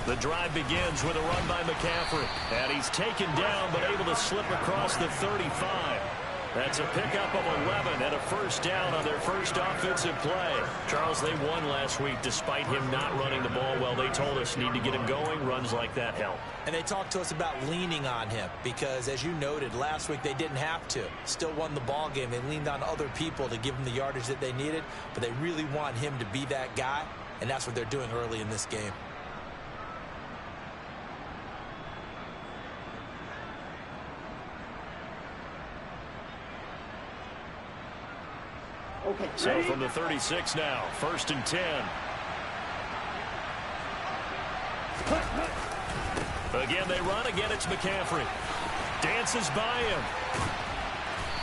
The drive begins with a run by McCaffrey. And he's taken down, but able to slip across the 35. That's a pickup of 11 and a first down on their first offensive play. Charles, they won last week despite him not running the ball well. They told us need to get him going. Runs like that help. And they talked to us about leaning on him because, as you noted, last week they didn't have to. Still won the ball game. They leaned on other people to give them the yardage that they needed, but they really want him to be that guy, and that's what they're doing early in this game. Okay, so from the 36 now, 1st and 10. Again, they run. Again, it's McCaffrey. Dances by him.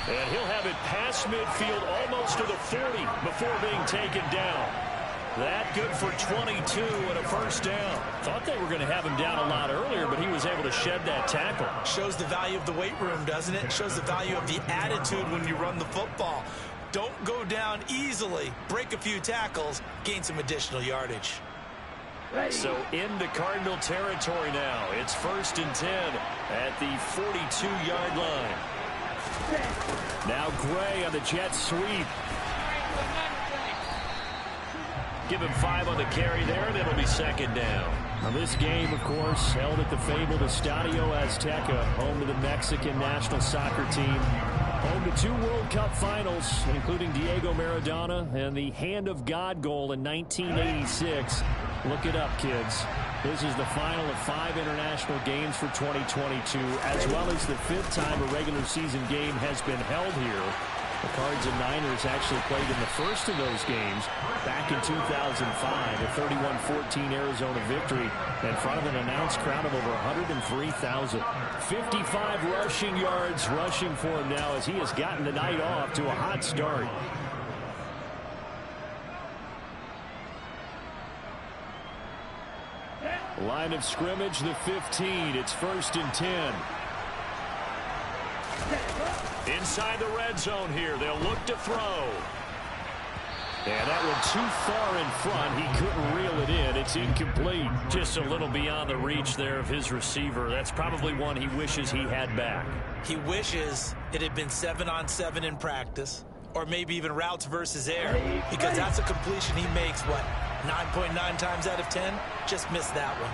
And he'll have it past midfield almost to the 40 before being taken down. That good for 22 and a first down. Thought they were going to have him down a lot earlier, but he was able to shed that tackle. Shows the value of the weight room, doesn't it? Shows the value of the attitude when you run the football. Don't go down easily. Break a few tackles. Gain some additional yardage. So into Cardinal territory now. It's 1st and 10 at the 42-yard line. Now Gray on the jet sweep. Give him 5 on the carry there, and it'll be 2nd down. Now this game, of course, held at the fabled Estadio Azteca, home to the Mexican national soccer team. Home to 2 World Cup finals, including Diego Maradona and the Hand of God goal in 1986. Look it up, kids. This is the final of 5 international games for 2022, as well as the 5th time a regular season game has been held here. The Cards and Niners actually played in the first of those games back in 2005, a 31-14 Arizona victory in front of an announced crowd of over 103,000. 55 rushing yards rushing for him now as he has gotten the night off to a hot start. Line of scrimmage, the 15. It's 1st and 10. Inside the red zone here. They'll look to throw. And that one too far in front. He couldn't reel it in. It's incomplete. Just a little beyond the reach there of his receiver. That's probably one he wishes he had back. He wishes it had been 7-on-7 in practice, or maybe even routes versus air, because that's a completion he makes, what, 9.9 times out of 10? Just missed that one.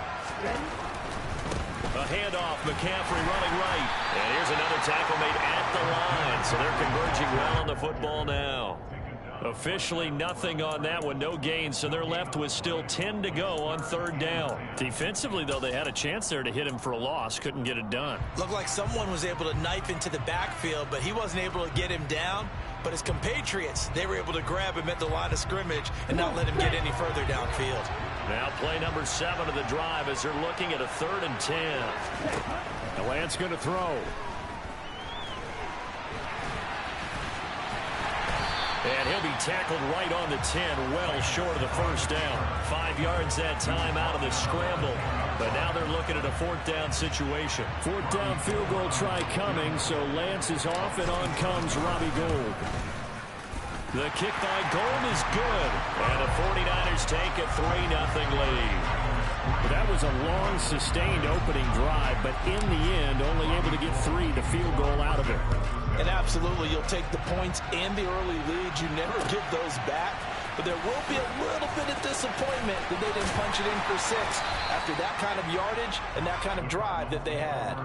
A handoff, McCaffrey running right. And here's another tackle made at the line. So they're converging well on the football now. Officially nothing on that one, no gain. So they're left with still 10 to go on 3rd down. Defensively, though, they had a chance there to hit him for a loss. Couldn't get it done. Looked like someone was able to knife into the backfield, but he wasn't able to get him down. But his compatriots, they were able to grab him at the line of scrimmage and not let him get any further downfield. Now play number 7 of the drive as they're looking at a 3rd and 10. And Lance going to throw. And he'll be tackled right on the 10, well short of the first down. 5 yards that time out of the scramble. But now they're looking at a 4th down situation. 4th down field goal try coming, so Lance is off, and on comes Robbie Gould. The kick by Gould is good, and the 49ers take a 3-0 lead. That was a long, sustained opening drive, but in the end, only able to get 3, the field goal out of it. And absolutely, you'll take the points and the early leads. You never get those back, but there will be a little bit of disappointment that they didn't punch it in for 6 after that kind of yardage and that kind of drive that they had.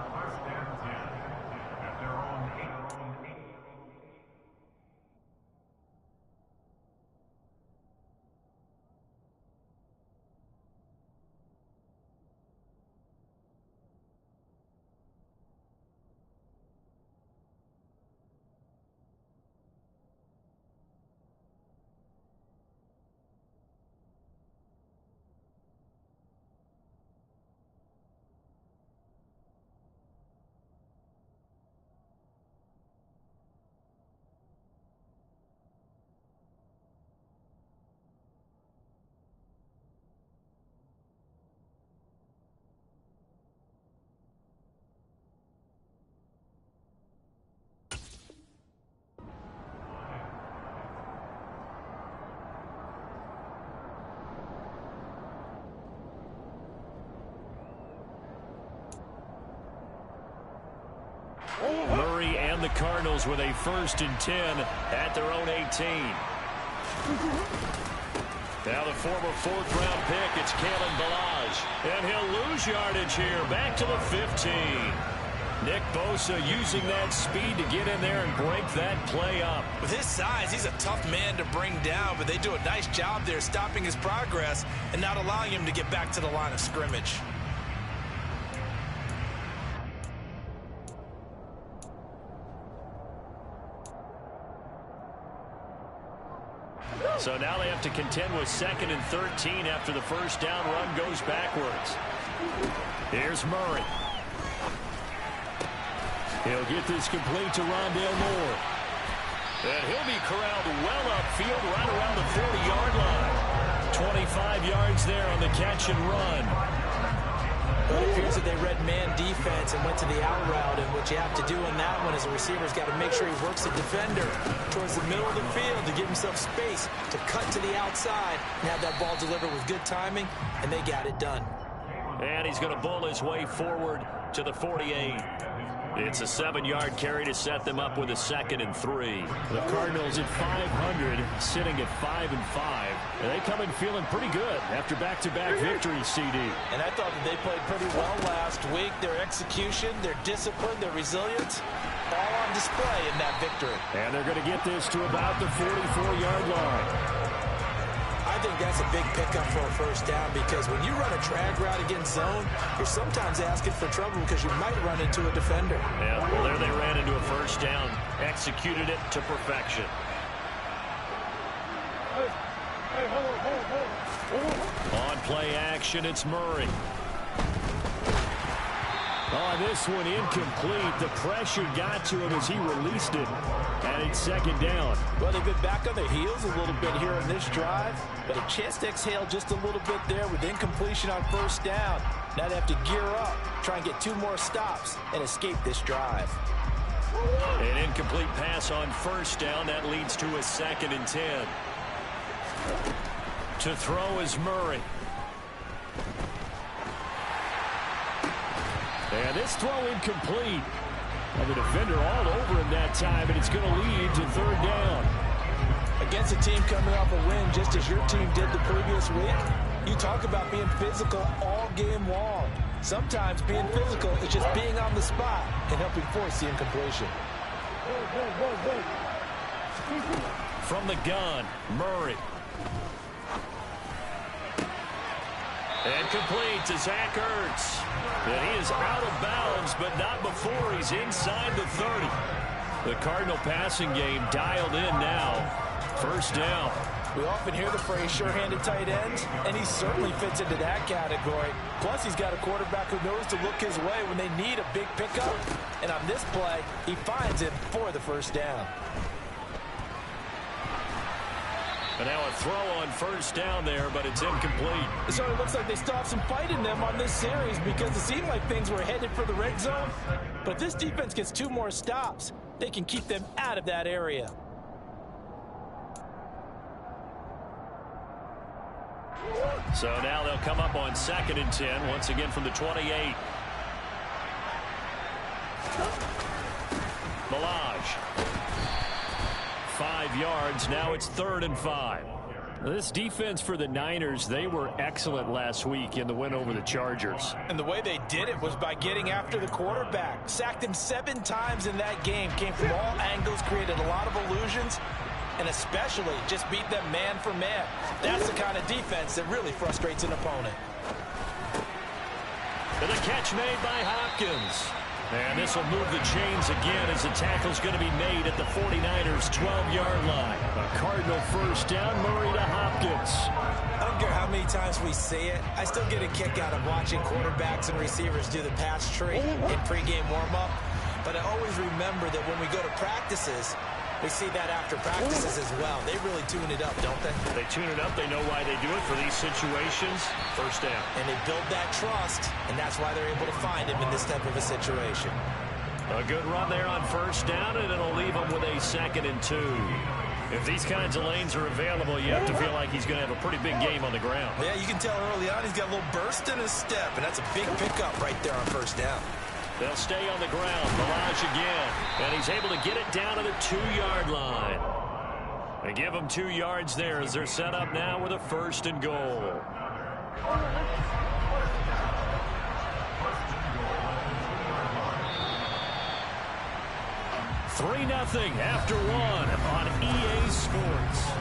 Murray and the Cardinals with a 1st and 10 at their own 18. Now the former 4th-round pick, it's Kalen Ballage. And he'll lose yardage here, back to the 15. Nick Bosa using that speed to get in there and break that play up. With his size, he's a tough man to bring down, but they do a nice job there stopping his progress and not allowing him to get back to the line of scrimmage. So now they have to contend with 2nd and 13 after the 1st down run goes backwards. Here's Murray. He'll get this complete to Rondale Moore. And he'll be corralled well upfield right around the 40-yard line. 25 yards there on the catch and run. Well, it appears that they read man defense and went to the out route, and what you have to do in that one as a receiver's got to make sure he works the defender towards the middle of the field to give himself space to cut to the outside and have that ball delivered with good timing, and they got it done. And he's going to bull his way forward to the 48. It's a 7-yard carry to set them up with a 2nd and 3. The Cardinals at 500, sitting at 5 and 5. And they come in feeling pretty good after back-to-back victories, CD. And I thought that they played pretty well last week. Their execution, their discipline, their resilience, all on display in that victory. And they're going to get this to about the 44-yard line. I think that's a big pickup for a 1st down, because when you run a drag route against zone, you're sometimes asking for trouble because you might run into a defender. Yeah, well, there they ran into a 1st down, executed it to perfection. On play action, it's Murray. On this one, incomplete. The pressure got to him as he released it. And it's 2nd down. Well, they've been back on their heels a little bit here in this drive, but a chance to exhale just a little bit there with incompletion on 1st down. Now they have to gear up, try and get 2 more stops, and escape this drive. An incomplete pass on 1st down. That leads to a 2nd and 10. To throw is Murray. And this throw incomplete. And the defender all over him that time, and it's going to lead to 3rd down. Against a team coming off a win just as your team did the previous week, you talk about being physical all game long. Sometimes being physical is just being on the spot and helping force the incompletion. From the gun, Murray. And complete to Zach Ertz. And he is out of bounds, but not before he's inside the 30. The Cardinal passing game dialed in now. 1st down. We often hear the phrase sure-handed tight ends, and he certainly fits into that category. Plus, he's got a quarterback who knows to look his way when they need a big pickup. And on this play, he finds it for the 1st down. And now a throw on 1st down there, but it's incomplete. It sort of looks like they still have some fight in them on this series, because it seemed like things were headed for the red zone. But if this defense gets 2 more stops, they can keep them out of that area. So now they'll come up on 2nd and 10, once again from the 28. Ballage. 5 yards. Now it's 3rd and 5. This defense for the Niners, they were excellent last week in the win over the Chargers. And the way they did it was by getting after the quarterback. Sacked him 7 times in that game. Came from all angles, created a lot of illusions, and especially just beat them man for man. That's the kind of defense that really frustrates an opponent. And the catch made by Hopkins. And this will move the chains again as the tackle's going to be made at the 49ers' 12-yard line. A Cardinal 1st down, Murray to Hopkins. I don't care how many times we say it, I still get a kick out of watching quarterbacks and receivers do the pass tree in pregame warm-up. But I always remember that when we go to practices, we see that after practices as well. They really tune it up, don't they? They tune it up. They know why they do it for these situations. 1st down. And they build that trust, and that's why they're able to find him in this type of a situation. A good run there on 1st down, and it'll leave him with a 2nd and 2. If these kinds of lanes are available, you have to feel like he's going to have a pretty big game on the ground. Yeah, you can tell early on he's got a little burst in his step, and that's a big pickup right there on 1st down. They'll stay on the ground. Balaj again. And he's able to get it down to the 2-yard line. They give them 2 yards there as they're set up now with a 1st and goal. Three 0 after 1 on EA Sports.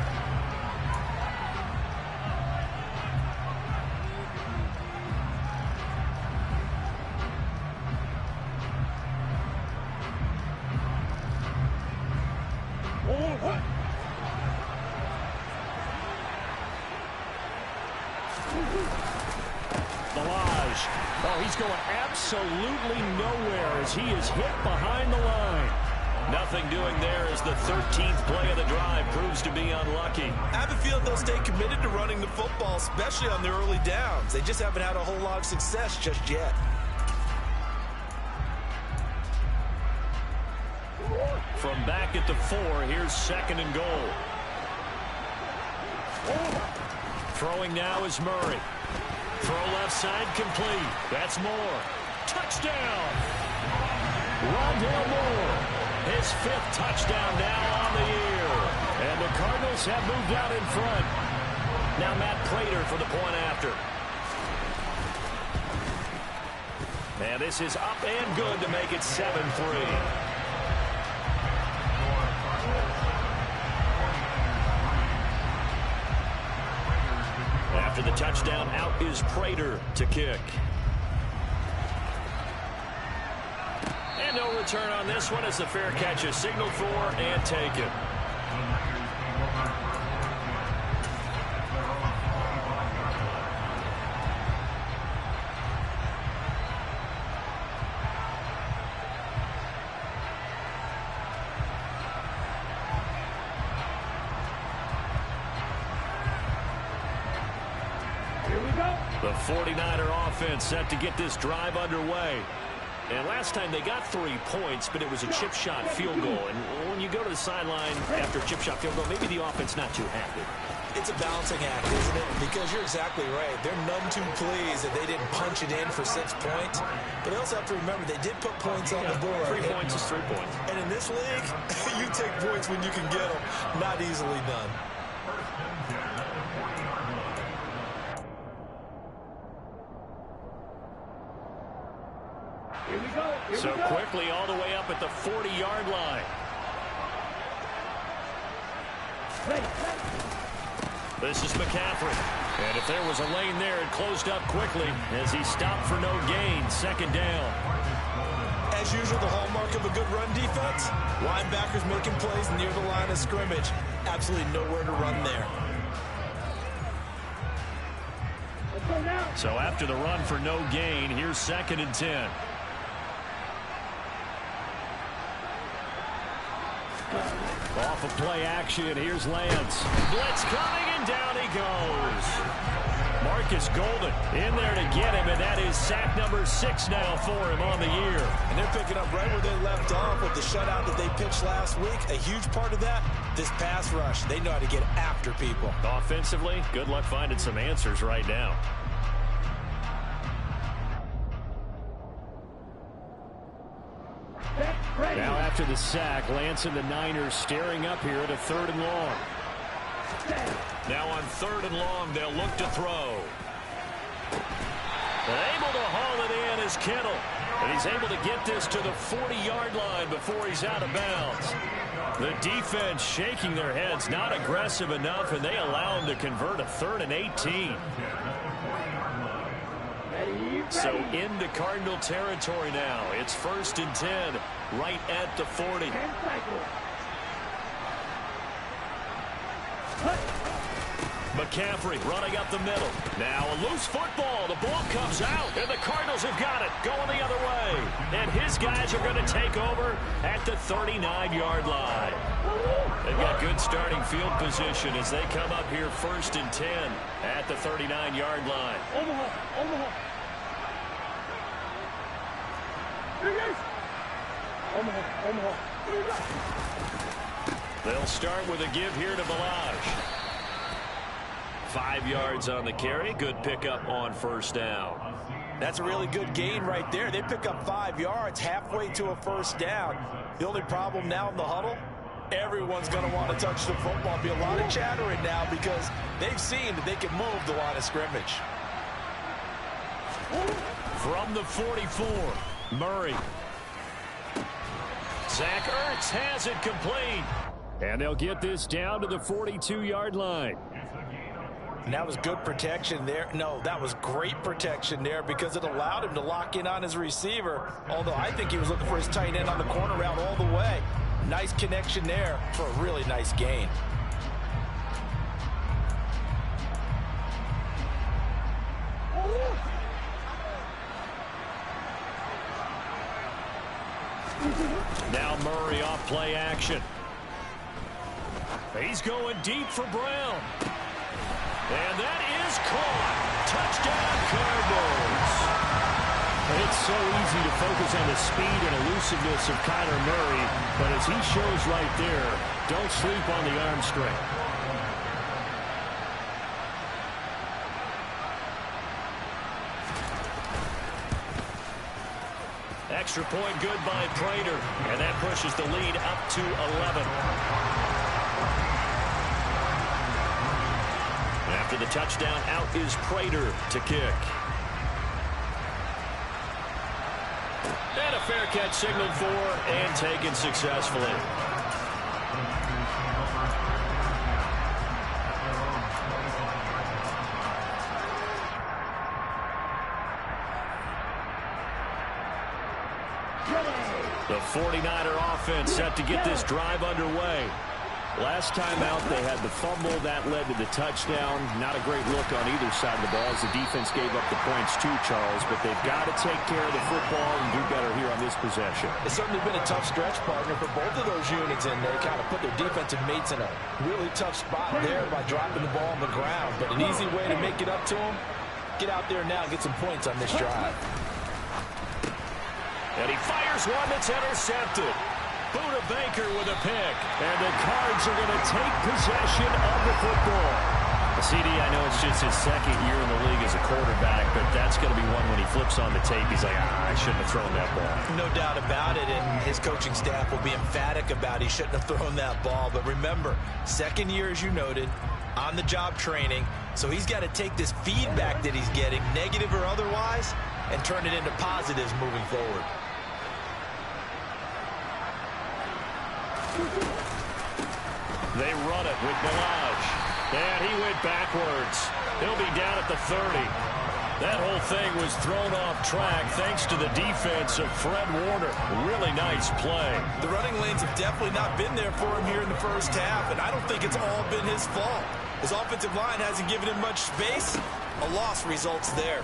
Balaj. Oh, he's going absolutely nowhere as he is hit behind the line. Nothing doing there as the 13th play of the drive proves to be unlucky. I have a feeling they'll stay committed to running the football, especially on their early downs. They just haven't had a whole lot of success just yet. From back at the 4, here's 2nd and goal. Throwing now is Murray. Throw left side complete. That's Moore. Touchdown! Rondale Moore. His 5th touchdown now on the year. And the Cardinals have moved out in front. Now Matt Prater for the point after. And this is up and good to make it 7-3. After the touchdown, out is Prater to kick. And no return on this one as the fair catch is signaled for and taken. The 49er offense set to get this drive underway. And last time they got 3 points, but it was a chip shot field goal. And when you go to the sideline after a chip shot field goal, maybe the offense not too happy. It's a balancing act, isn't it? Because you're exactly right. They're none too pleased that they didn't punch it in for 6 points. But they also have to remember they did put points on the board. 3 points is 3 points. And in this league, you take points when you can get them. Not easily done. So quickly all the way up at the 40-yard line. This is McCaffrey. And if there was a lane there, it closed up quickly as he stopped for no gain. 2nd down. As usual, the hallmark of a good run defense, linebackers making plays near the line of scrimmage. Absolutely nowhere to run there. So after the run for no gain, here's 2nd and 10. Off of play action, here's Lance. Blitz coming, and down he goes. Marcus Golden in there to get him, and that is sack number 6 now for him on the year. And they're picking up right where they left off with the shutout that they pitched last week. A huge part of that, this pass rush. They know how to get after people. Offensively, good luck finding some answers right now. Now after the sack, Lance and the Niners staring up here at a 3rd and long. Now on 3rd and long, they'll look to throw. And able to haul it in is Kittle. And he's able to get this to the 40-yard line before he's out of bounds. The defense shaking their heads, not aggressive enough, and they allow him to convert a 3rd and 18. So into Cardinal territory now. It's 1st and 10, right at the 40. McCaffrey running up the middle. Now a loose football. The ball comes out, and the Cardinals have got it going the other way. And his guys are going to take over at the 39-yard line. They've got good starting field position as they come up here 1st and 10 at the 39-yard line. Omaha. They'll start with a give here to Balaj. 5 yards on the carry. Good pickup on 1st down. That's a really good gain right there. They pick up 5 yards halfway to a first down. The only problem now in the huddle, everyone's going to want to touch the football. Be a lot of chattering now because they've seen that they can move the line of scrimmage. From the 44, Murray. Zach Ertz has it complete. And they'll get this down to the 42-yard line. And that was good protection there. No, that was great protection there because it allowed him to lock in on his receiver. Although I think he was looking for his tight end on the corner route all the way. Nice connection there for a really nice gain. Now Murray off play action. He's going deep for Brown. And that is caught. Touchdown, Cardinals. It's so easy to focus on the speed and elusiveness of Kyler Murray, but as he shows right there, don't sleep on the arm strength. Extra point good by Prater, and that pushes the lead up to 11. After the touchdown, out is Prater to kick. And a fair catch signaled for and taken successfully. The 49er offense set to get this drive underway. Last time out, they had the fumble. That led to the touchdown. Not a great look on either side of the ball as the defense gave up the points too, Charles. But they've got to take care of the football and do better here on this possession. It's certainly been a tough stretch, partner, for both of those units in there. Kind of put their defensive mates in a really tough spot there by dropping the ball on the ground. But an easy way to make it up to them, get out there now and get some points on this drive. And he fires one that's intercepted. Buda Baker with a pick. And the Cards are going to take possession of the football. CD, I know it's just his second year in the league as a quarterback, but that's going to be one when he flips on the tape. He's like, I shouldn't have thrown that ball. No doubt about it, and his coaching staff will be emphatic about he shouldn't have thrown that ball. But remember, second year, as you noted, on-the-job training, so he's got to take this feedback that he's getting, negative or otherwise, and turn it into positives moving forward. They run it with Balaj. And he went backwards. He'll be down at the 30. That whole thing was thrown off track thanks to the defense of Fred Warner. Really nice play. The running lanes have definitely not been there for him here in the first half, and I don't think it's all been his fault. His offensive line hasn't given him much space. A loss results there.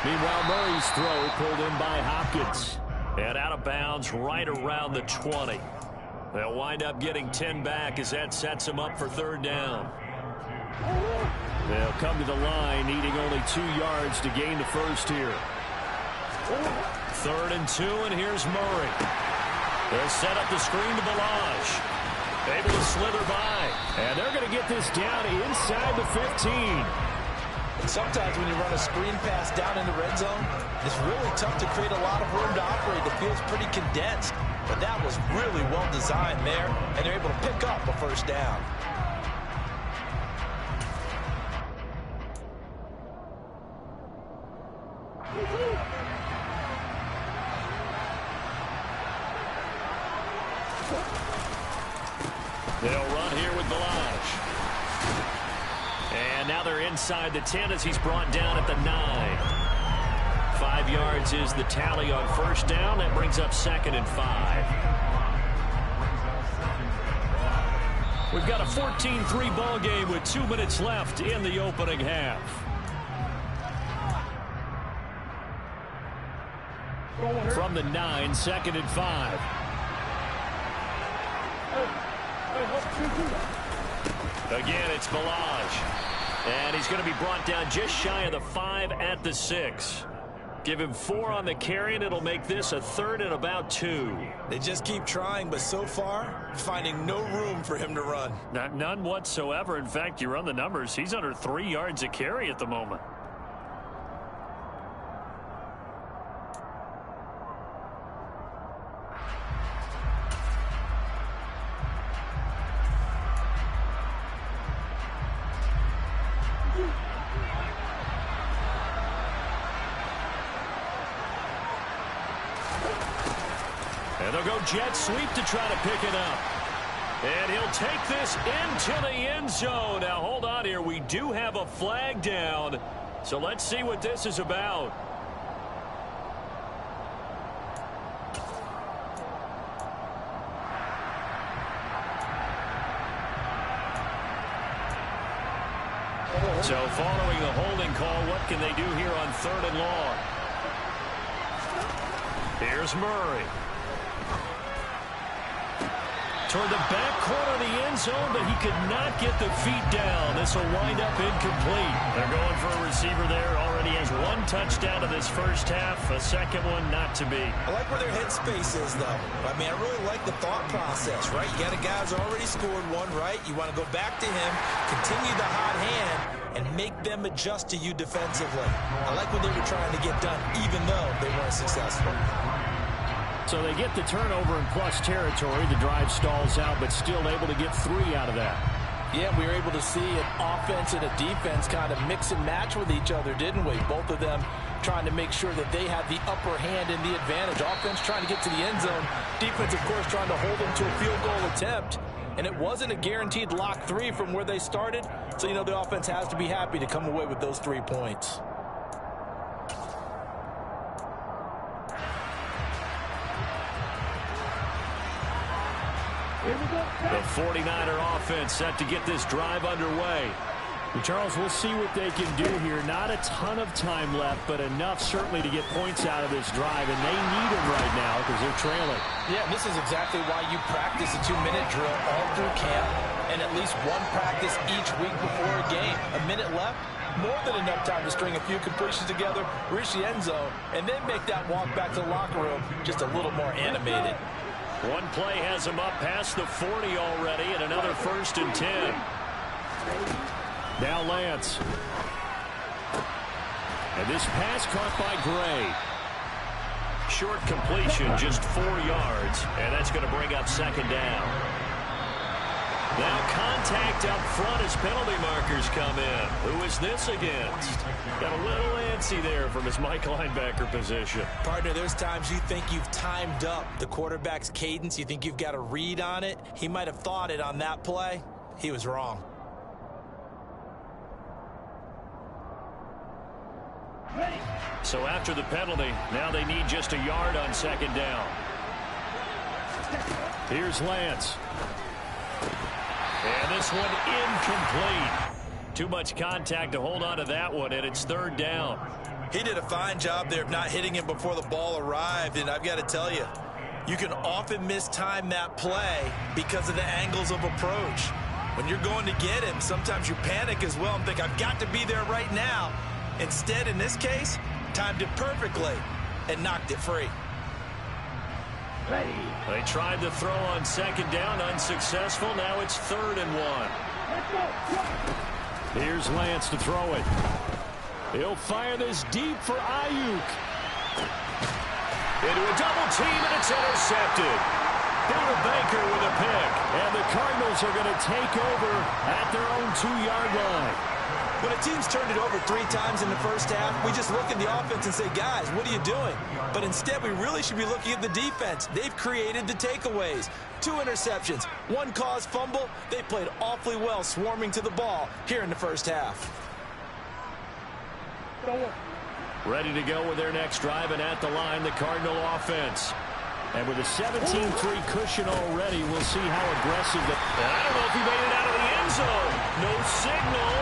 Meanwhile, Murray's throw pulled in by Hopkins. And out of bounds right around the 20. They'll wind up getting 10 back as that sets them up for third down. They'll come to the line needing only 2 yards to gain the first here. 3rd and 2, and here's Murray. They'll set up the screen to Balaj. Able to slither by. And they're going to get this down inside the 15. Sometimes when you run a screen pass down in the red zone, it's really tough to create a lot of room to operate. The field's pretty condensed, but that was really well designed there, and they're able to pick up a first down. They'll run here with Balaj. And now they're inside the 10 as he's brought down at the 9. 5 yards is the tally on first down. That brings up 2nd and 5. We've got a 14-3 ball game with 2 minutes left in the opening half. From the 9, 2nd and 5. Again, it's Balaj. And he's going to be brought down just shy of the 5 at the 6. Give him 4 on the carry, and it'll make this a 3rd and about 2. They just keep trying, but so far, finding no room for him to run. None whatsoever. In fact, you run the numbers. He's under 3 yards a carry at the moment. And they'll go jet sweep to try to pick it up. And he'll take this into the end zone. Now, hold on here. We do have a flag down. So let's see what this is about. So following the holding call, what can they do here on 3rd and long? Here's Murray. Toward the back corner of the end zone, but he could not get the feet down. This will wind up incomplete. They're going for a receiver there. Already has 1 touchdown in this first half. A second one not to be. I like where their headspace is, though. I mean, I really like the thought process, right? You got a guy who's already scored 1, right? You want to go back to him, continue the hot hand, and make them adjust to you defensively. I like what they were trying to get done, even though they weren't successful. So they get the turnover in plus territory. The drive stalls out, but still able to get 3 out of that. Yeah, we were able to see an offense and a defense kind of mix and match with each other, didn't we? Both of them trying to make sure that they had the upper hand and the advantage. Offense trying to get to the end zone. Defense, of course, trying to hold them to a field goal attempt. And it wasn't a guaranteed lock 3 from where they started. So, you know, the offense has to be happy to come away with those 3 points. The 49er offense set to get this drive underway. Charles, we'll see what they can do here. Not a ton of time left, but enough certainly to get points out of this drive, and they need them right now because they're trailing. Yeah, this is exactly why you practice a 2-minute drill all through camp and at least 1 practice each week before a game. A minute left, more than enough time to string a few completions together, reach the end zone, and then make that walk back to the locker room just a little more animated. 1 play has him up past the 40 already, and another 1st and 10. Now Lance. And this pass caught by Gray. Short completion, just 4 yards, and that's going to bring up 2nd down. Now contact up front as penalty markers come in. Who is this against? Got a little antsy there from his Mike linebacker position. Partner, there's times you think you've timed up the quarterback's cadence. You think you've got a read on it. He might have thought it on that play. He was wrong. So after the penalty, now they need just a yard on 2nd down. Here's Lance. And this one incomplete. Too much contact to hold on to that one, and it's 3rd down. He did a fine job there of not hitting him before the ball arrived, and I've got to tell you, you can often mistime that play because of the angles of approach. When you're going to get him, sometimes you panic as well and think, I've got to be there right now. Instead, in this case, timed it perfectly and knocked it free. They tried to throw on 2nd down, unsuccessful. Now it's 3rd and 1. Here's Lance to throw it. He'll fire this deep for Ayuk. Into a double team, and it's intercepted. Buda Baker with a pick. And the Cardinals are going to take over at their own 2-yard line. When a team's turned it over 3 times in the first half, we just look at the offense and say, guys, what are you doing? But instead, we really should be looking at the defense. They've created the takeaways. 2 interceptions, 1 caused fumble. They played awfully well swarming to the ball here in the first half. Ready to go with their next drive, and at the line, the Cardinal offense. And with a 17-3 cushion already, we'll see how aggressive they... I don't know if he made it out of the end zone. No signal.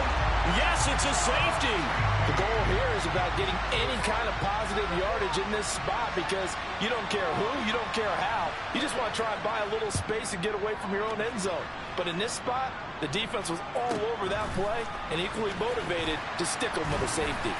Yes, it's a safety. The goal here is about getting any kind of positive yardage in this spot because you don't care who, you don't care how. You just want to try and buy a little space and get away from your own end zone. But in this spot, the defense was all over that play and equally motivated to stick them with a safety.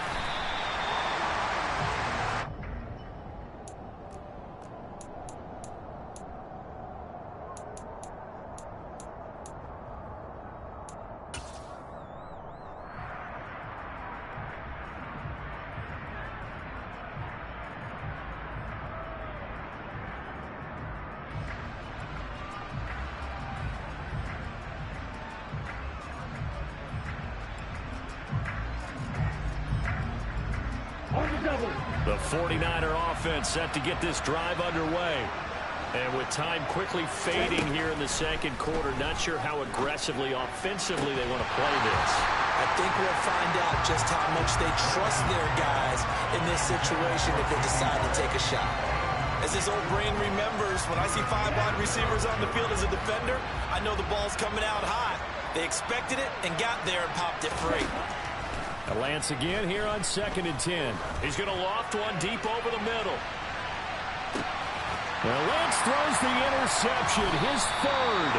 The 49er offense set to get this drive underway. And with time quickly fading here in the second quarter, not sure how aggressively, offensively they want to play this. I think we'll find out just how much they trust their guys in this situation if they decide to take a shot. As this old brain remembers, when I see 5 wide receivers on the field as a defender, I know the ball's coming out hot. They expected it and got there and popped it free. A Lance again here on 2nd and 10. He's going to loft one deep over the middle. Well, Lance throws the interception, his 3rd.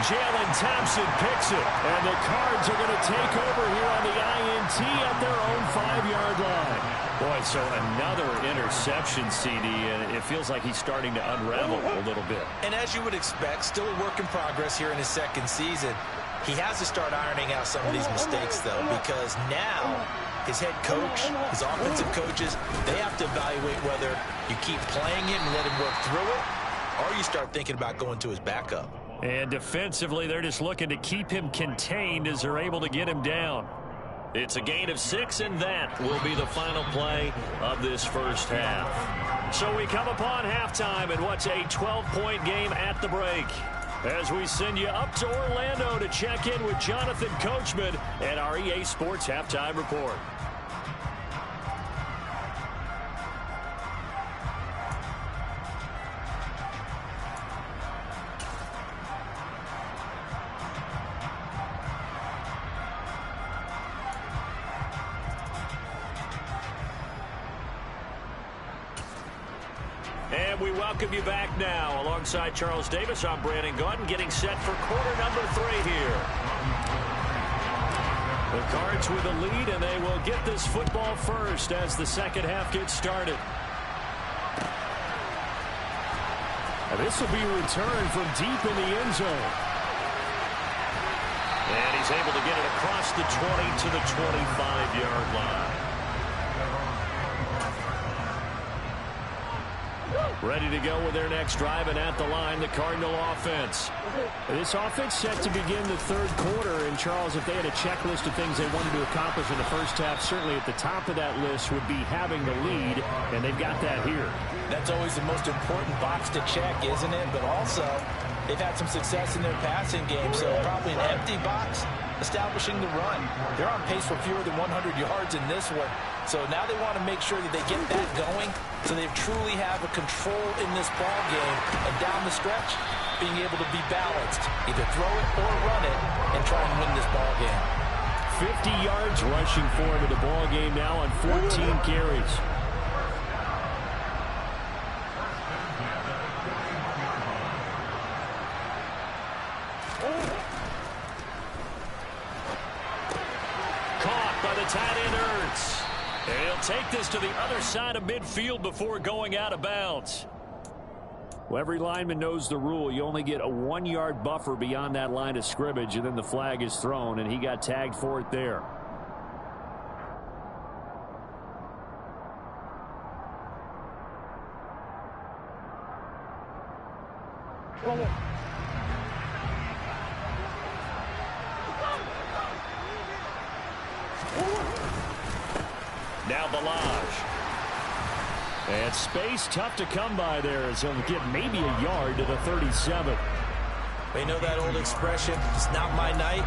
Jalen Thompson picks it, and the Cards are going to take over here on the INT at their own 5-yard line. Boy, so another interception, CD, and it feels like he's starting to unravel a little bit. And as you would expect, still a work in progress here in his 2nd season. He has to start ironing out some of these mistakes, though, because now his head coach, his offensive coaches, they have to evaluate whether you keep playing him and let him work through it, or you start thinking about going to his backup. And defensively, they're just looking to keep him contained as they're able to get him down. It's a gain of 6, and that will be the final play of this first half. So we come upon halftime in what's a 12-point game at the break, as we send you up to Orlando to check in with Jonathan Coachman and our EA Sports Halftime Report. And we welcome you back now. Alongside Charles Davis, I'm Brandon Gaudin, getting set for quarter number 3 here. The Cards with a lead, and they will get this football first as the second half gets started. And this will be returned from deep in the end zone. And he's able to get it across the 20 to the 25-yard line. Ready to go with their next drive, and at the line, the Cardinal offense. This offense set to begin the 3rd quarter, and Charles, if they had a checklist of things they wanted to accomplish in the first half, certainly at the top of that list would be having the lead, and they've got that here. That's always the most important box to check, isn't it? But also, they've had some success in their passing game, so probably an empty box, establishing the run. They're on pace for fewer than 100 yards in this one. So now they want to make sure that they get that going so they truly have a control in this ball game. And down the stretch, being able to be balanced. Either throw it or run it and try and win this ball game. 50 yards rushing for him in the ball game now on 14 carries. Caught by the tight end Ertz. And he'll take this to the other side of midfield before going out of bounds. Well, every lineman knows the rule. You only get a 1-yard buffer beyond that line of scrimmage, and then the flag is thrown, and he got tagged for it there. Now Balaj. And space tough to come by there as he'll get maybe a yard to the 37. They know that old expression, it's not my night.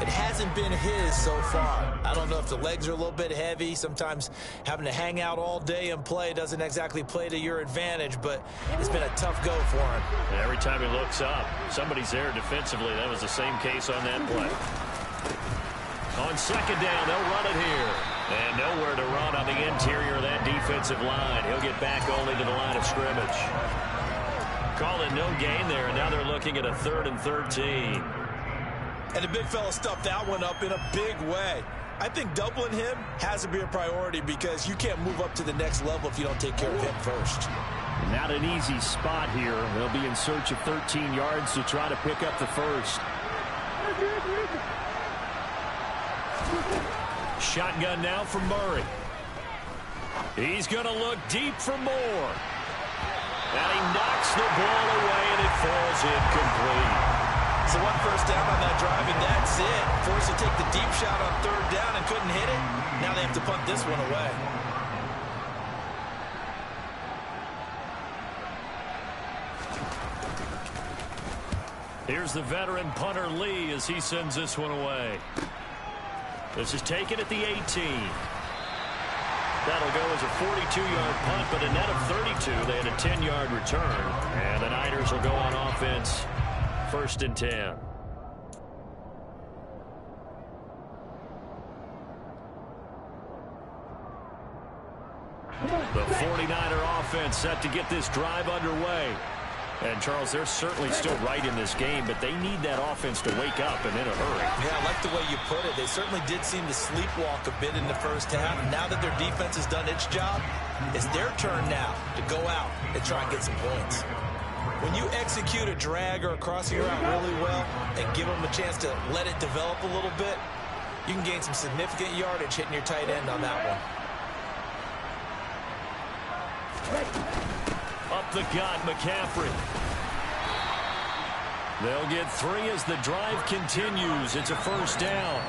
It hasn't been his so far. I don't know if the legs are a little bit heavy. Sometimes having to hang out all day and play doesn't exactly play to your advantage, but it's been a tough go for him. And every time he looks up, somebody's there defensively. That was the same case on that play. On second down, they'll run it here. And nowhere to run on the interior of that defensive line. He'll get back only to the line of scrimmage. Call it no gain there, and now they're looking at a 3rd and 13. And the big fella stuffed that one up in a big way. I think doubling him has to be a priority because you can't move up to the next level if you don't take care of him first. Not an easy spot here. They'll be in search of 13 yards to try to pick up the first. Shotgun now from Murray. He's going to look deep for more. And he knocks the ball away, and it falls incomplete. So one first down on that drive, and that's it. Forced to take the deep shot on 3rd down and couldn't hit it. Now they have to punt this one away. Here's the veteran punter Lee as he sends this one away. This is taken at the 18. That'll go as a 42-yard punt, but a net of 32. They had a 10-yard return. And the Niners will go on offense, 1st and 10. The 49er offense set to get this drive underway. And, Charles, they're certainly still right in this game, but they need that offense to wake up and in a hurry. Yeah, I like the way you put it. They certainly did seem to sleepwalk a bit in the first half. Now that their defense has done its job, it's their turn now to go out and try and get some points. When you execute a drag or a crossing route really well and give them a chance to let it develop a little bit, you can gain some significant yardage hitting your tight end on that one. Up the gut, McCaffrey. They'll get 3 as the drive continues. It's a 1st down.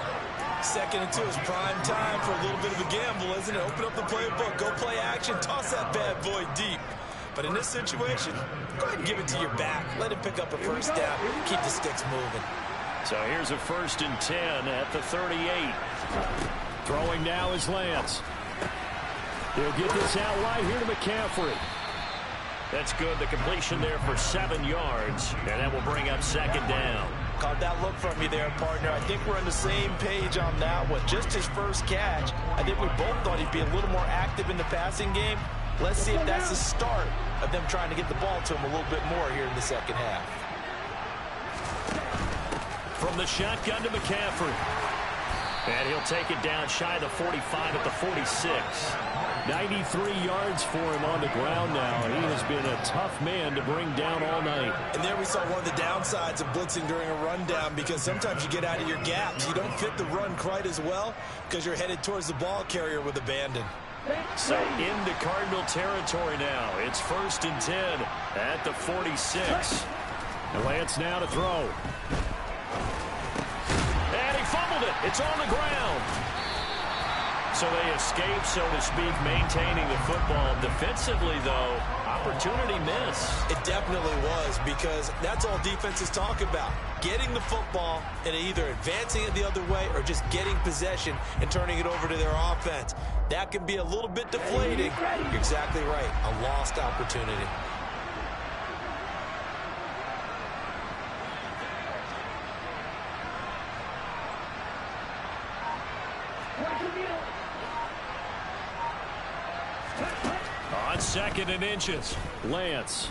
2nd and 2 is prime time for a little bit of a gamble, isn't it? Open up the playbook, go play action, toss that bad boy deep. But in this situation, go ahead and give it to your back. Let him pick up a 1st down. Keep the sticks moving. So here's a 1st and 10 at the 38. Throwing now is Lance. He'll get this out wide here to McCaffrey. That's good. The completion there for 7 yards, and that will bring up 2nd down. Caught that look from you there, partner. I think we're on the same page on that one. Just his first catch. I think we both thought he'd be a little more active in the passing game. Let's see if that's the start of them trying to get the ball to him a little bit more here in the second half. From the shotgun to McCaffrey. And he'll take it down shy of the 45 at the 46. 93 yards for him on the ground now. He has been a tough man to bring down all night. And there we saw one of the downsides of blitzing during a rundown, because sometimes you get out of your gaps. You don't fit the run quite as well because you're headed towards the ball carrier with abandon. So into Cardinal territory now. It's 1st and 10 at the 46. And Lance now to throw. And he fumbled it. It's on the ground. So they escape, so to speak, maintaining the football. Defensively, though, opportunity miss. It definitely was, because that's all defenses talk about. Getting the football and either advancing it the other way or just getting possession and turning it over to their offense. That can be a little bit deflating. You're exactly right. A lost opportunity. On 2nd and inches, Lance.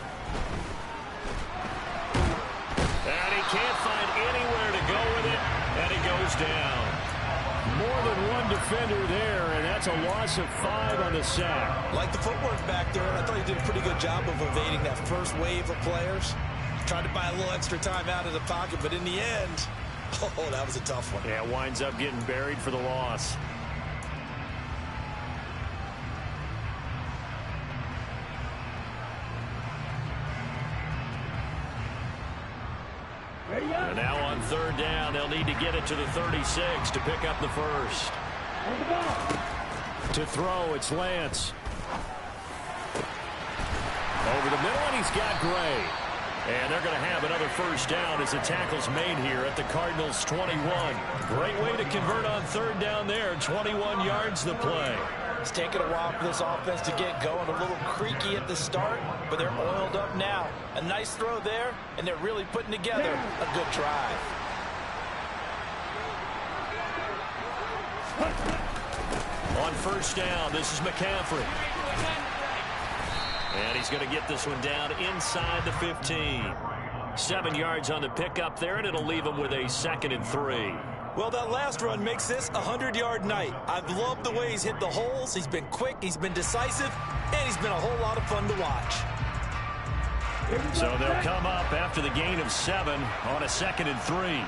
And he can't find anywhere to go with it, and he goes down. More than one defender there, and that's a loss of 5 on the sack. Like the footwork back there, I thought he did a pretty good job of evading that first wave of players. Tried to buy a little extra time out of the pocket, but in the end, oh, that was a tough one. Yeah, winds up getting buried for the loss. And now on 3rd down, they'll need to get it to the 36 to pick up the 1st. To throw, it's Lance. Over the middle, and he's got Gray. And they're going to have another 1st down as the tackle's made here at the Cardinals' 21. Great way to convert on 3rd down there. 21 yards to play. It's taken a while for this offense to get going. A little creaky at the start, but they're oiled up now. A nice throw there, and they're really putting together a good drive. On 1st down, this is McCaffrey. And he's going to get this one down inside the 15. 7 yards on the pickup there, and it'll leave him with a 2nd and 3. Well, that last run makes this a 100-yard night. I've loved the way he's hit the holes. He's been quick, he's been decisive, and he's been a whole lot of fun to watch. So they'll come up after the gain of 7 on a 2nd and 3.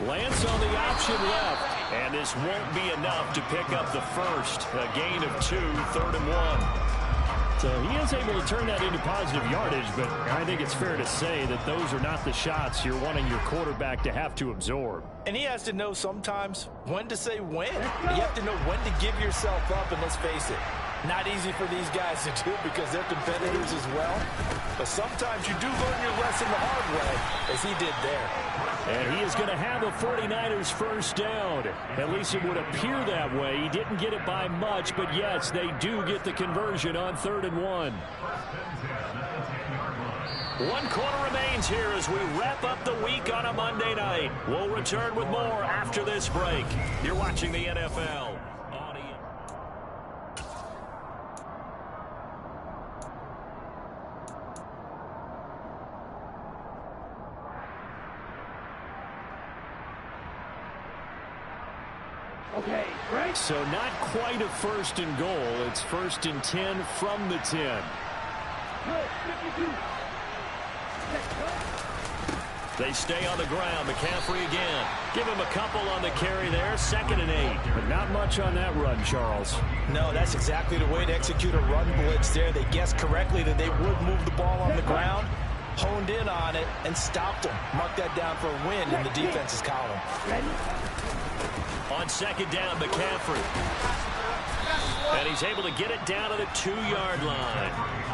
Lance on the option left, and this won't be enough to pick up the 1st. A gain of 2, 3rd and 1. So he is able to turn that into positive yardage, but I think it's fair to say that those are not the shots you're wanting your quarterback to have to absorb. And he has to know sometimes when to say when. You have to know when to give yourself up, and let's face it, Not easy for these guys to do because they're competitors as well. But sometimes you do learn your lesson the hard way, as he did there. And he is going to have the 49ers first down. At least it would appear that way. He didn't get it by much, but yes, they do get the conversion on 3rd and 1. 1 quarter remains here as we wrap up the week on a Monday night. We'll return with more after this break. You're watching the NFL. Okay, right. So not quite a 1st and goal. It's 1st and 10 from the 10. They stay on the ground. McCaffrey again. Give him a couple on the carry there. 2nd and 8. But not much on that run, Charles. No, that's exactly the way to execute a run blitz there. They guessed correctly that they would move the ball on the ground, honed in on it, and stopped them. Mark that down for a win in the defense's column. On 2nd down, McCaffrey. And he's able to get it down to the 2-yard line.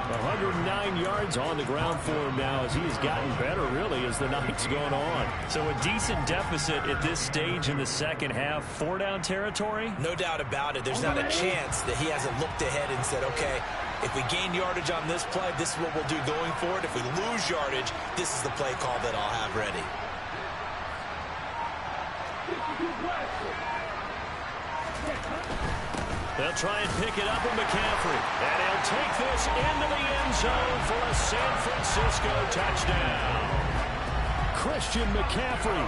109 yards on the ground for him now as he has gotten better, really, as the night's gone on. So a decent deficit at this stage in the second half. 4-down territory? No doubt about it. There's not a chance that he hasn't looked ahead and said, okay, if we gain yardage on this play, this is what we'll do going forward. If we lose yardage, this is the play call that I'll have ready. They'll try and pick it up with McCaffrey. And he'll take this into the end zone for a San Francisco touchdown. Christian McCaffrey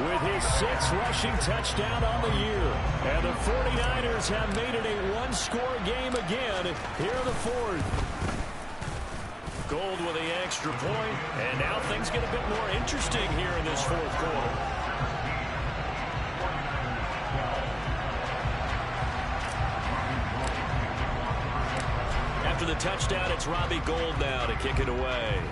with his 6th rushing touchdown on the year. And the 49ers have made it a 1-score game again here in the 4th. Gold with the extra point, and now things get a bit more interesting here in this 4th quarter. After the touchdown, it's Robbie Gould now to kick it away.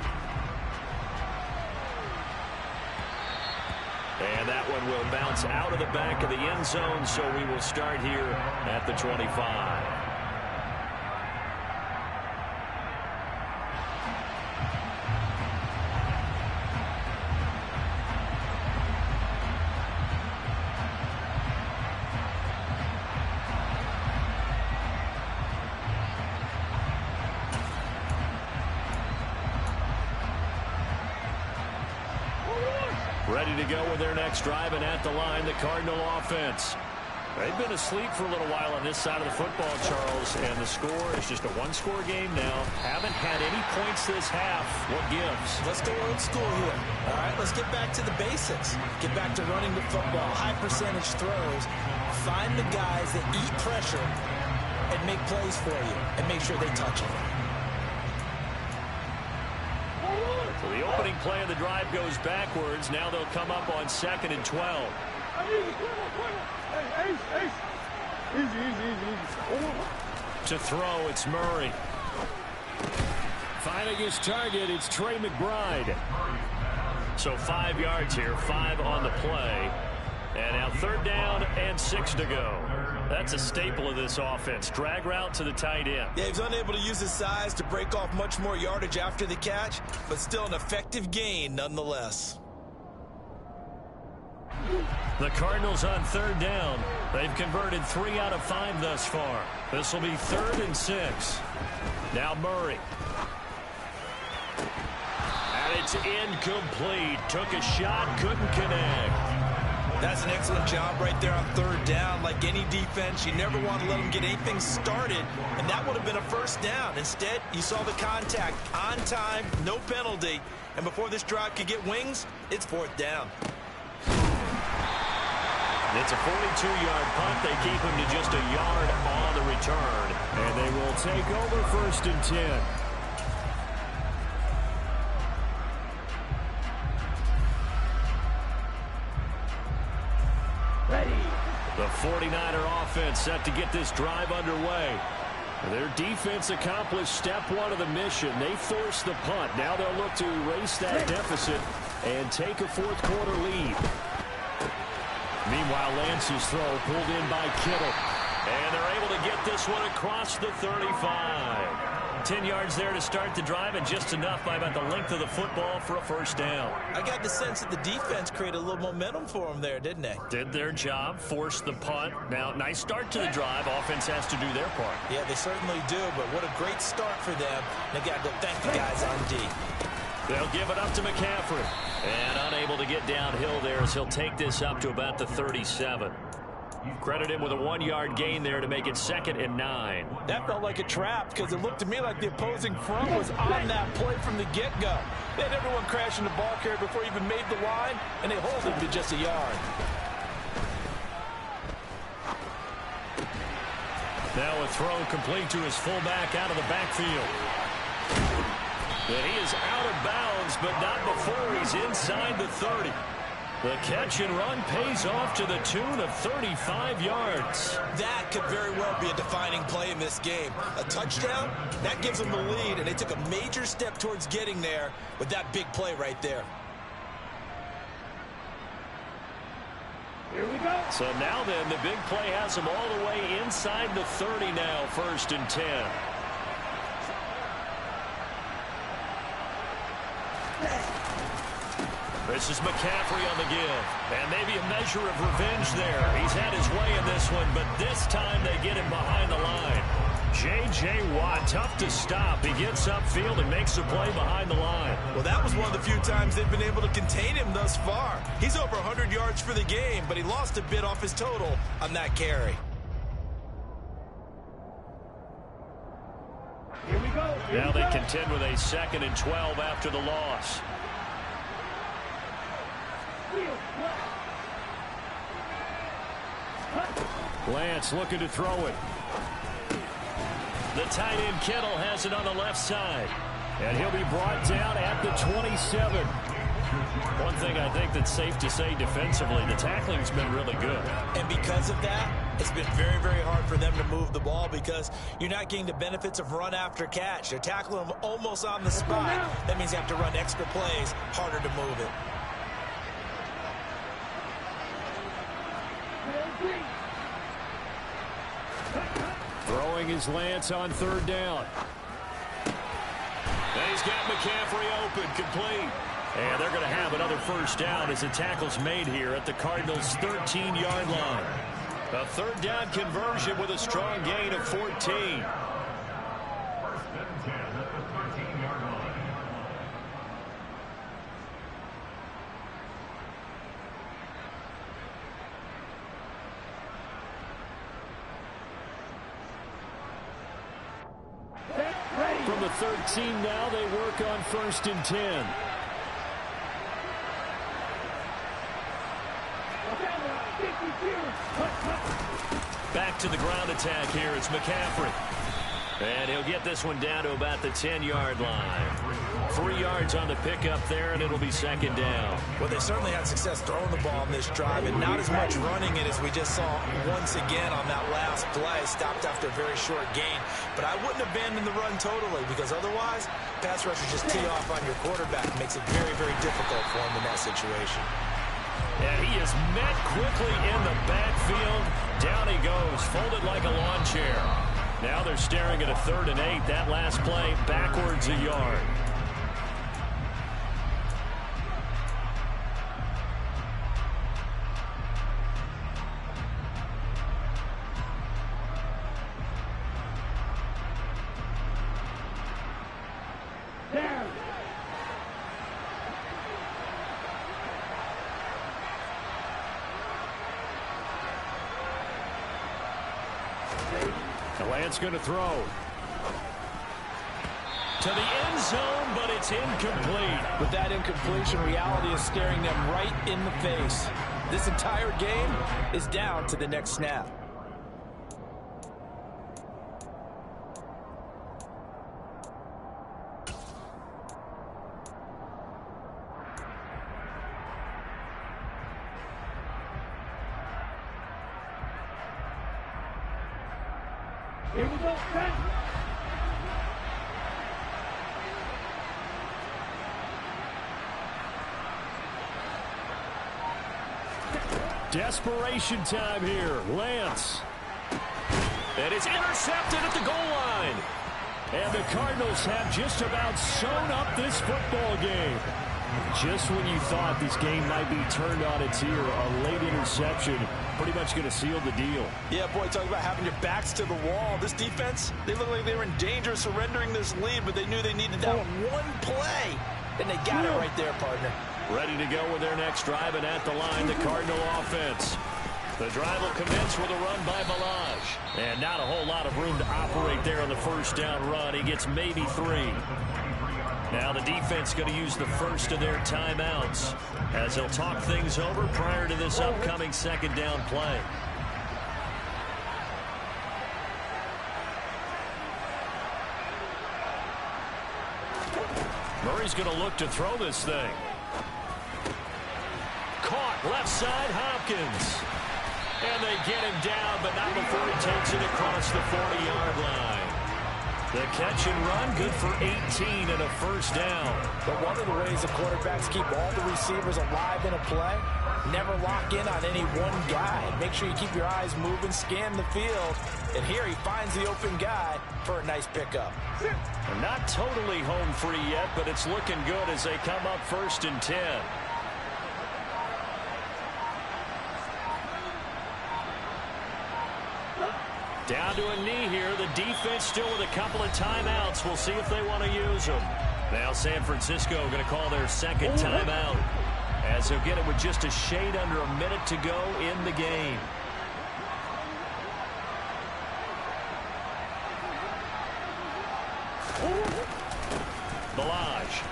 And that one will bounce out of the back of the end zone, so we will start here at the 25. Ready to go with their next drive, and at the line, the Cardinal offense. They've been asleep for a little while on this side of the football, Charles, and the score is just a 1-score game now. Haven't had any points this half. What gives? Let's go old school here. All right, let's get back to the basics. Get back to running the football, high percentage throws. Find the guys that eat pressure and make plays for you, and make sure they touch it. So the opening play of the drive goes backwards. Now they'll come up on 2nd and 12. To throw, it's Murray. Finding his target, it's Trey McBride. So 5 yards here, 5 on the play. And now 3rd down and 6 to go. That's a staple of this offense. Drag route to the tight end. Yeah, he's unable to use his size to break off much more yardage after the catch, but still an effective gain nonetheless. The Cardinals on 3rd down. They've converted 3 out of 5 thus far. This will be 3rd and 6. Now Murray. And it's incomplete. Took a shot, couldn't connect. That's an excellent job right there on 3rd down. Like any defense, you never want to let them get anything started, and that would have been a 1st down. Instead, you saw the contact on time, no penalty, and before this drive could get wings, it's 4th down. It's a 42-yard punt. They keep him to just a yard on the return, and they will take over 1st and 10. The 49er offense set to get this drive underway. Their defense accomplished step 1 of the mission. They forced the punt. Now they'll look to erase that deficit and take a 4th quarter lead. Meanwhile, Lance's throw pulled in by Kittle. And they're able to get this one across the 35. 10 yards there to start the drive, and just enough by about the length of the football for a first down. I got the sense that the defense created a little momentum for them there, didn't they? Did their job, forced the punt. Now, nice start to the drive. Offense has to do their part. Yeah, they certainly do, but what a great start for them. They got to thank the guys on D. They'll give it up to McCaffrey. And unable to get downhill there as he'll take this up to about the 37. Credit him with a 1-yard gain there to make it 2nd and 9. That felt like a trap because it looked to me like the opposing front was on that play from the get-go. They had everyone crashing the ball carrier before he even made the line, and they hold him to just a yard. Now a throw complete to his fullback out of the backfield. And he is out of bounds, but not before he's inside the 30. The catch and run pays off to the tune of 35 yards. That could very well be a defining play in this game. A touchdown, that gives them the lead, and they took a major step towards getting there with that big play right there. Here we go. So now then, the big play has them all the way inside the 30 now, 1st and 10. This is McCaffrey on the give. And maybe a measure of revenge there. He's had his way in this one, but this time they get him behind the line. J.J. Watt, tough to stop. He gets upfield and makes a play behind the line. Well, that was one of the few times they've been able to contain him thus far. He's over 100 yards for the game, but he lost a bit off his total on that carry. Here we go. Now they contend with a 2nd and 12 after the loss. Lance looking to throw it. The tight end Kittle has it on the left side. And he'll be brought down at the 27. One thing I think that's safe to say defensively, the tackling's been really good. And because of that, it's been very, very hard for them to move the ball because you're not getting the benefits of run after catch. They're tackling them almost on the spot. That means you have to run extra plays, harder to move it. Throwing his Lance on 3rd down. And he's got McCaffrey open, complete. And they're going to have another first down as the tackle's made here at the Cardinals' 13-yard line. A 3rd down conversion with a strong gain of 14. From the 13 now, they work on 1st and 10. Back to the ground attack here. It's McCaffrey. And he'll get this one down to about the 10-yard line. 3 yards on the pickup there, and it'll be 2nd down. Well, they certainly had success throwing the ball in this drive, and not as much running it as we just saw once again on that last play. Stopped after a very short gain. But I wouldn't abandon the run totally, because otherwise, pass rushers just tee off on your quarterback. It makes it very, very difficult for him in that situation. And he is met quickly in the backfield. Down he goes, folded like a lawn chair. Now they're staring at a 3rd and 8. That last play, backwards a yard. Lance going to throw. To the end zone, but it's incomplete. With that incompletion, reality is staring them right in the face. This entire game is down to the next snap. Here we go. Desperation time here. Lance. And it's intercepted at the goal line. And the Cardinals have just about sewn up this football game. Just when you thought this game might be turned on its ear, a late interception pretty much going to seal the deal. Yeah, boy, talk about having your backs to the wall. This defense, they look like they were in danger of surrendering this lead, but they knew they needed that one play. And they got it right there, partner. Ready to go with their next drive, and at the line, the Cardinal offense. The drive will commence with a run by Balaj. And not a whole lot of room to operate there on the first down run. He gets maybe 3. Now the defense going to use the first of their timeouts as they'll talk things over prior to this upcoming second down play. Murray's going to look to throw this thing. Caught left side, Hopkins. And they get him down, but not before he takes it across the 40-yard line. The catch and run, good for 18 and a first down. But one of the ways the quarterbacks keep all the receivers alive in a play, never lock in on any one guy. Make sure you keep your eyes moving, scan the field. And here he finds the open guy for a nice pickup. They're not totally home free yet, but it's looking good as they come up 1st and 10. Down to a knee here. The defense still with a couple of timeouts. We'll see if they want to use them. Now San Francisco going to call their second timeout as they'll get it with just a shade under a minute to go in the game. Balaj.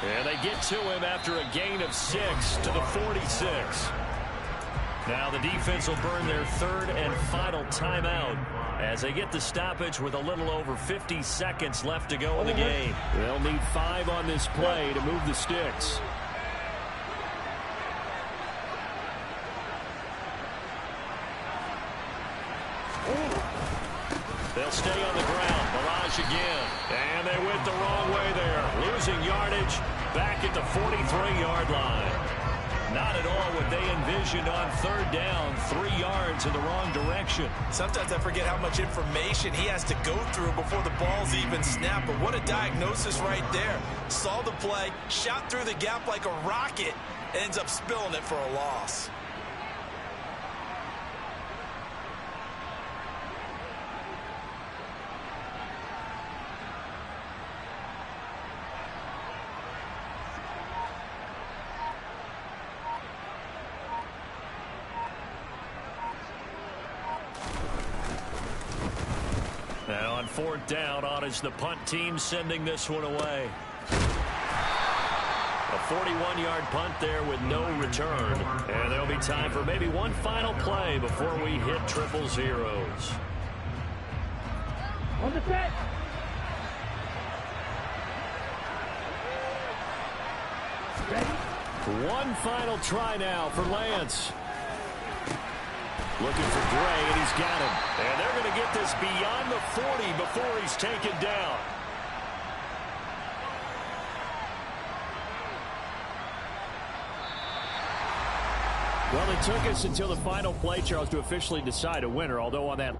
And they get to him after a gain of 6 to the 46. Now the defense will burn their third and final timeout as they get the stoppage with a little over 50 seconds left to go in the game. They'll need 5 on this play to move the sticks. They'll stay on the ground. Balaj again. And they went the wrong way there. Losing yardage back at the 43-yard line. Not at all what they envisioned on third down. 3 yards in the wrong direction. Sometimes I forget how much information he has to go through before the ball's even snapped. But what a diagnosis right there. Saw the play, shot through the gap like a rocket, ends up spilling it for a loss. Now on 4th down, on is the punt team sending this one away. A 41-yard punt there with no return. And there'll be time for maybe one final play before we hit triple zeros. On the set. Ready? One final try now for Lance. Looking for Gray, and he's got him. And they're going to get this beyond the 40 before he's taken down. Well, it took us until the final play, Charles, to officially decide a winner, although on that